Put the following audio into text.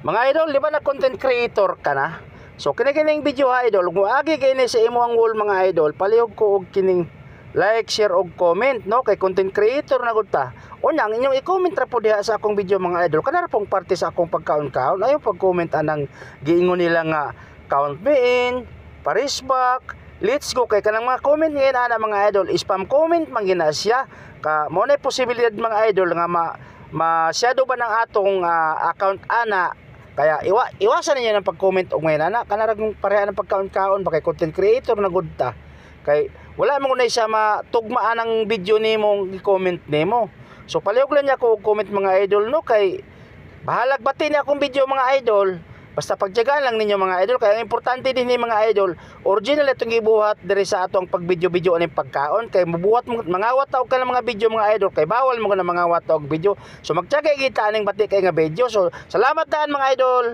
Mga idol, di ba na content creator ka na? So kini-kining video ha idol, kung agi kini sa imo ang wall mga idol, palihog ko og kining like, share og comment no kay content creator na gud ta. Unyang inyong i-comment ra po diha sa akong video mga idol. Kana ra pong parte sa akong pagkaon-kaon. Ayo pag-comment anang giingon nila nga count me in, paris back, let's go kay kanang mga comment ngayon ana mga idol, spam comment man gina siya. Ka mo na posibilidad mga idol nga masyado ba ng atong account ana. Kaya iwasan ninyo ng pag-comment og ngayon ana kana ra kung pareha ng pagkaon-kaon ba kay content creator na gud ta. Kay wala mo na siya matugmaan ang video nimo i-comment nimo. So palihog lang niya ko comment mga idol no kay bahalag bati ni akong video mga idol. Basta pagtiyagaan lang ninyo mga idol. Kaya ang importante din ni mga idol, original itong gibuhat diri sa atong pagvideo-video aning pagkaon. Kay mabuhat mo mangawat taog ka ng mga video mga idol. Kay bawal mo na mangawat taog video. So magtiyaga kita aning bati kay nga video. So salamat daan mga idol.